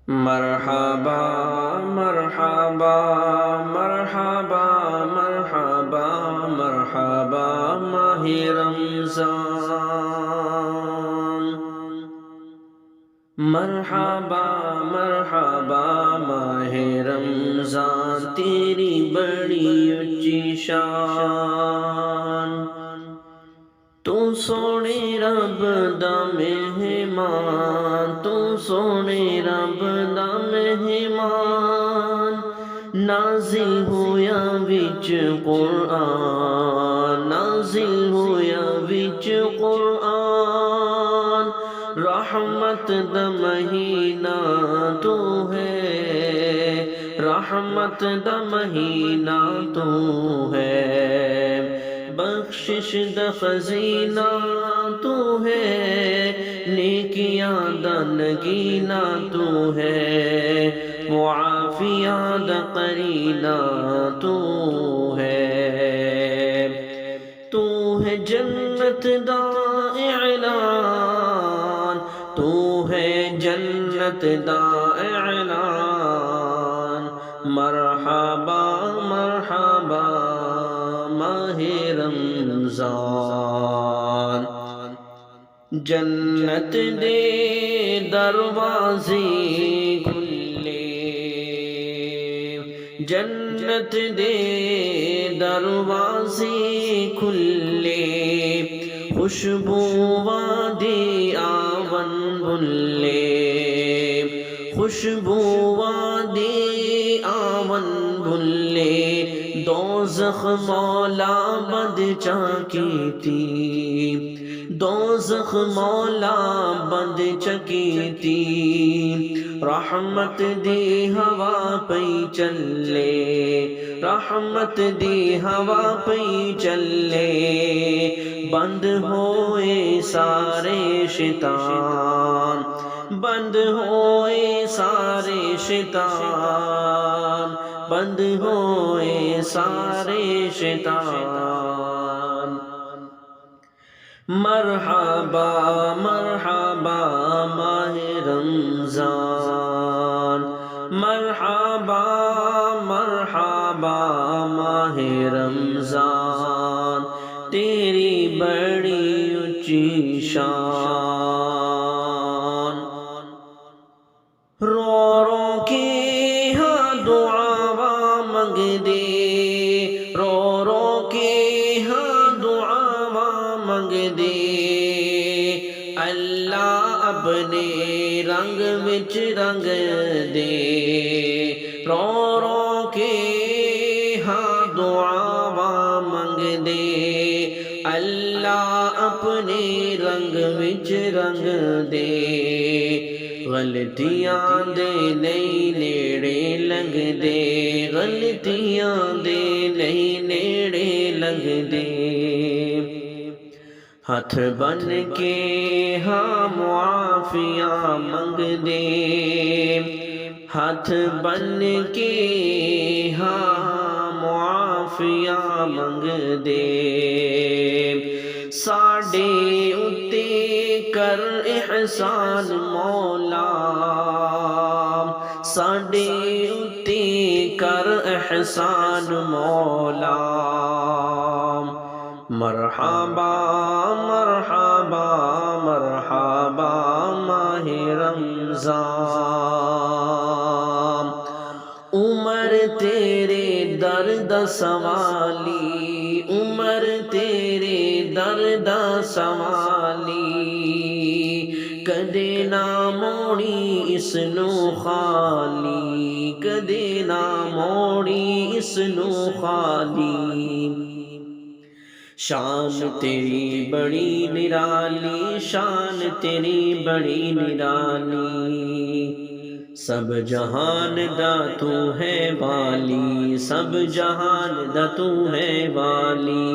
مرحبا مرحبا مرحبا مرحبا مرحبا ماہ رمضان، مرحبا مرحبا ماہ رمضان، تیری بڑی اونچی شان، تو سونے رب دا مہمان، تو سونے رب دا مہمان، نازل ہویا وچ قرآن، نازل ہویا وچ قرآن، رحمت دا مہینہ تو ہے، رحمت دا مہینہ تو ہے، بخشش دا خزینہ تو ہے، نیکیاں دا نگینہ تو ہے، معافیاں دا قرینہ تو ہے، تو ہے جنت دا اعلان، تو ہے جنت دا اعلان، مرحبا مرحبا ماہ رمضان، جنت دے دروازے کھلے، جنت دے دروازے کھلے، خوشبو وادی آون بھلے، خوشبو وادی آون بھلے، دوزخ مولا بد چاکیتی، دوزخ مولا بند چکیتی، رحمت دی ہوا پئی چلے، رحمت دی ہوا پئی چلے، بند ہوئے سارے شیطان، بند ہوئے سارے شیطان، بند ہوئے سارے شیطان، مرحبا مرحبا ماہ رمضان، مرحبا مرحبا ماہ رمضان، تیری بڑی اونچی شان، رو رو کے ہاں دعاواں منگ دے، رو رو کے ہاں دعاواں منگ دے، اللہ اپنے رنگ وچ رنگ دے، رو رو کے ہاں دعاواں منگ دے، اللہ اپنے رنگ وچ رنگ دے، غلطیاں دے نہیں نیڑے لنگ دے، غلطیاں دے نہیں نیڑے لنگ دے، ہاتھ بن کے ہاں معافیاں منگ دے، ہاتھ بن کے ہاں معافیاں منگ دے، ساڈے اُتے کر احسان مولا، ساڈے اُتے کر احسان مولا، مرحبا مرحبا مرحبا ماہ رمضان، عمر تیرے درد سوالی، عمر تیرے درد سوالی، کدے نہ موڑی اس نو خالی، کدے نہ موڑی اس نو خالی، شان تیری بڑی نرالی، شان تیری بڑی نرالی، سب جہان دا تو ہے والی، سب جہان دا تو ہے والی،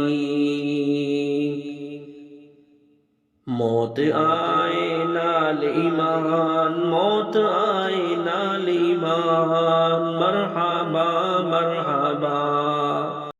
موت آئے نال ایمان، موت آئے نال ایمان، مرحبا مرحبا